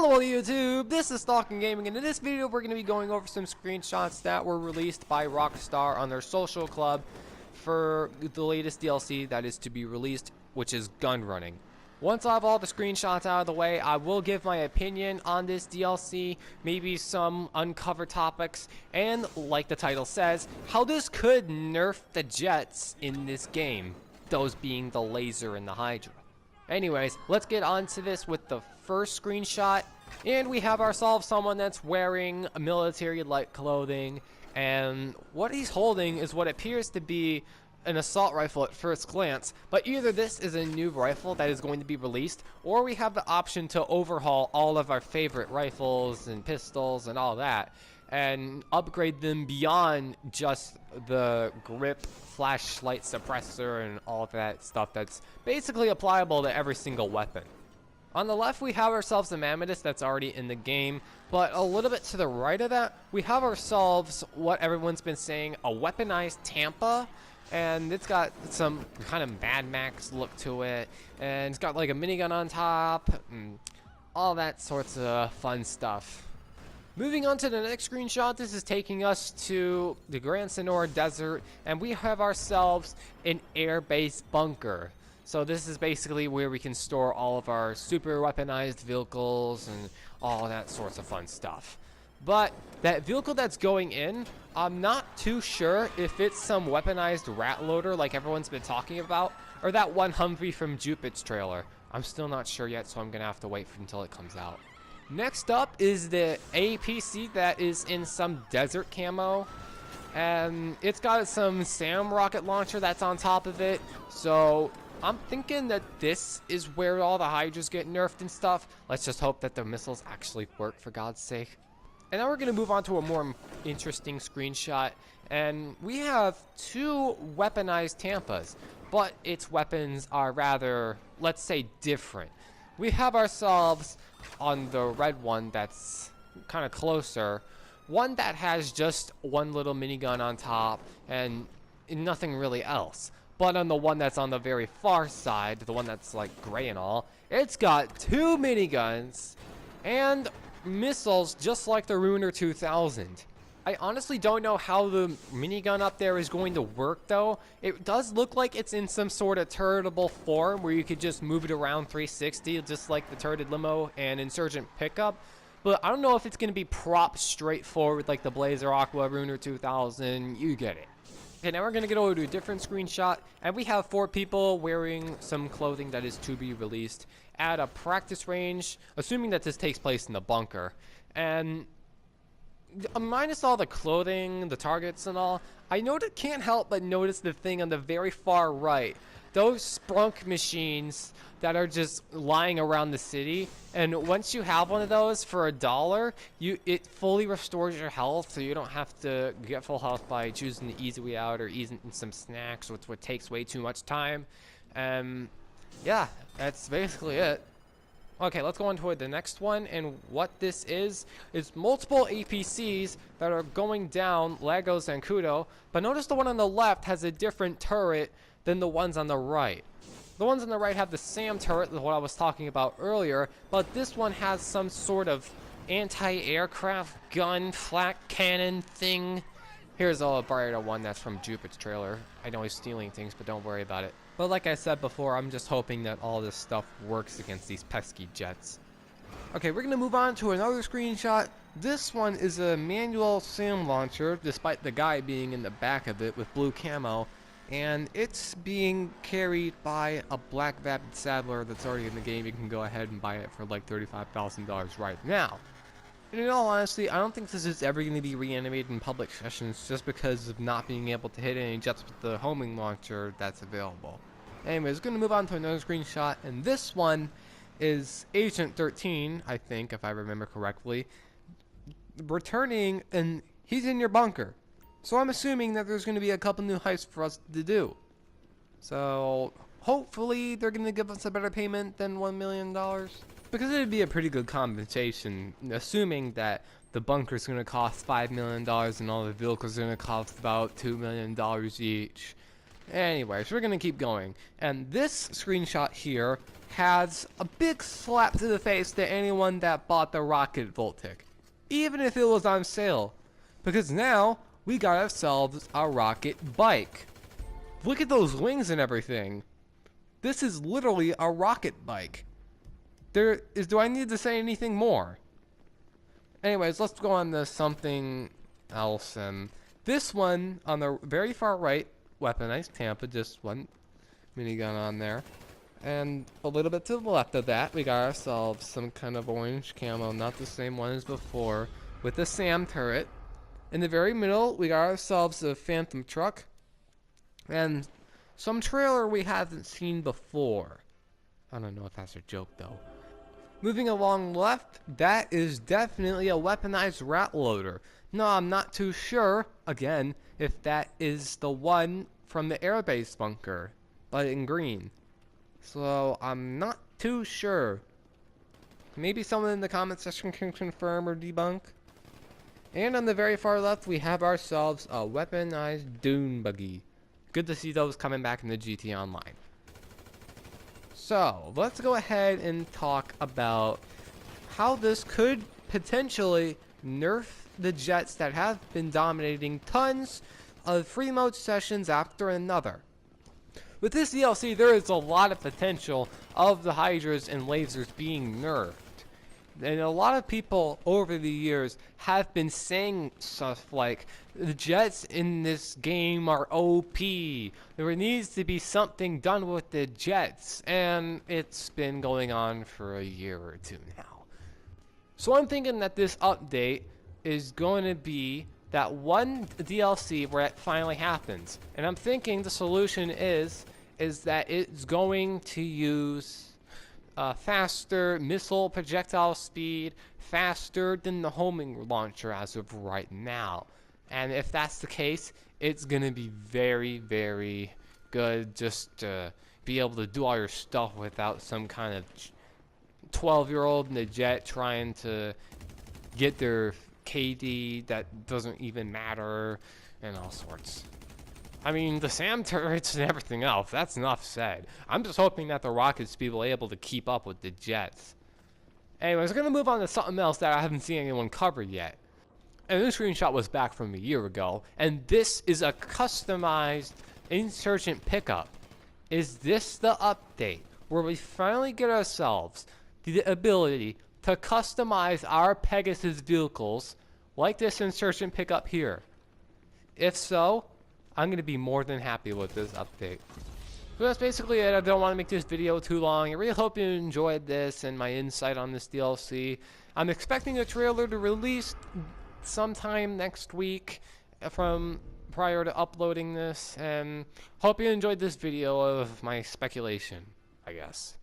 Hello YouTube, this is Stalking Gaming, and in this video we're going to be going over some screenshots that were released by Rockstar on their social club for the latest DLC that is to be released, which is Gunrunning. Once I have all the screenshots out of the way, I will give my opinion on this DLC, maybe some uncovered topics, and like the title says, how this could nerf the jets in this game, those being the laser and the Hydra. Anyways, let's get on to this with the first screenshot, and we have ourselves someone that's wearing military-like clothing, and what he's holding is what appears to be an assault rifle at first glance, but either this is a new rifle that is going to be released, or we have the option to overhaul all of our favorite rifles and pistols and all that, and upgrade them beyond just the grip, flashlight suppressor, and all that stuff that's basically applicable to every single weapon. On the left, we have ourselves a mammatus that's already in the game, but a little bit to the right of that, we have ourselves what everyone's been saying, a weaponized Tampa, and it's got some kind of Mad Max look to it, and it's got like a minigun on top, and all that sorts of fun stuff. Moving on to the next screenshot, this is taking us to the Grand Senora Desert, and we have ourselves an air-based bunker. So this is basically where we can store all of our super weaponized vehicles and all that sorts of fun stuff. But that vehicle that's going in, I'm not too sure if it's some weaponized rat loader like everyone's been talking about, or that one Humvee from Jupit's trailer. I'm still not sure yet, so I'm gonna have to wait until it comes out. Next up is the APC that is in some desert camo, and it's got some SAM rocket launcher that's on top of it, so I'm thinking that this is where all the Hydras get nerfed and stuff. Let's just hope that the missiles actually work, for God's sake. And now we're going to move on to a more interesting screenshot, and we have two weaponized Tampas, but its weapons are rather, let's say, different. We have ourselves on the red one that's kind of closer, one that has just one little minigun on top and nothing really else. But on the one that's on the very far side, the one that's like gray and all, it's got two miniguns and missiles just like the Ruiner 2000. I honestly don't know how the minigun up there is going to work though. It does look like it's in some sort of turretable form where you could just move it around 360 just like the turreted limo and insurgent pickup. But I don't know if it's going to be propped straight forward like the Blazer Aqua Ruiner 2000. You get it. Okay, now we're going to get over to a different screenshot, and we have 4 people wearing some clothing that is to be released at a practice range, assuming that this takes place in the bunker. And minus all the clothing, the targets and all, I can't help but notice the thing on the very far right. Those sprunk machines that are just lying around the city, and once you have one of those for $1, it fully restores your health, so you don't have to get full health by choosing the easy way out or eating some snacks, which takes way too much time. Yeah, that's basically it. Okay, let's go on to the next one, and what this is multiple APCs that are going down Lagos and Kudo, but notice the one on the left has a different turret than the ones on the right. The ones on the right have the SAM turret, what I was talking about earlier, but this one has some sort of anti-aircraft gun flak cannon thing. Here's a brighter one that's from Jupit's trailer. I know he's stealing things, but don't worry about it. But like I said before, I'm just hoping that all this stuff works against these pesky jets. Okay, we're going to move on to another screenshot. This one is a manual SAM launcher, despite the guy being in the back of it with blue camo. And it's being carried by a black Vapid Saddler that's already in the game. You can go ahead and buy it for like $35,000 right now. And in all honesty, I don't think this is ever going to be reanimated in public sessions just because of not being able to hit any jets with the homing launcher that's available. Anyways, going to move on to another screenshot, and this one is Agent 13, I think, if I remember correctly, returning, and he's in your bunker. So I'm assuming that there's going to be a couple new heists for us to do. So hopefully they're going to give us a better payment than $1 million. Because it would be a pretty good compensation, assuming that the bunker is going to cost $5 million and all the vehicles are going to cost about $2 million each. Anyways, we're gonna keep going. And this screenshot here has a big slap to the face to anyone that bought the Rocket Voltic, even if it was on sale. Because now, we got ourselves a rocket bike. Look at those wings and everything. This is literally a rocket bike. Do I need to say anything more? Anyways, let's go on to something else. And this one, on the very far right, Weaponized Tampa, just one minigun on there. And a little bit to the left of that, we got ourselves some kind of orange camo, not the same one as before, with the SAM turret. In the very middle, we got ourselves a Phantom truck. And some trailer we haven't seen before. I don't know if that's a joke, though. Moving along left, that is definitely a Weaponized Rat Loader. No, I'm not too sure, again, if that is the one from the airbase bunker, but in green. So, I'm not too sure. Maybe someone in the comment section can confirm or debunk. And on the very far left, we have ourselves a Weaponized Dune Buggy. Good to see those coming back in the GT Online. So, let's go ahead and talk about how this could potentially nerf the jets that have been dominating tons of free mode sessions after another. With this DLC, there is a lot of potential of the Hydras and lasers being nerfed. And a lot of people over the years have been saying stuff like, the jets in this game are OP. There needs to be something done with the jets. And it's been going on for a year or two now. So I'm thinking that this update is going to be that one DLC where it finally happens. And I'm thinking the solution is that it's going to use faster missile projectile speed, faster than the homing launcher as of right now. And if that's the case, it's gonna be very, very good just to be able to do all your stuff without some kind of 12-year-old in the jet trying to get their KD that doesn't even matter and all sorts. I mean, the SAM turrets and everything else, that's enough said. I'm just hoping that the rockets be able to keep up with the jets. Anyways, we're going to move on to something else that I haven't seen anyone cover yet. And this screenshot was back from a year ago, and this is a customized insurgent pickup. Is this the update where we finally get ourselves the ability to customize our Pegasus vehicles like this insurgent pickup here? If so, I'm going to be more than happy with this update. So that's basically it. I don't want to make this video too long. I really hope you enjoyed this and my insight on this DLC. I'm expecting a trailer to release sometime next week from prior to uploading this, and hope you enjoyed this video of my speculation, I guess.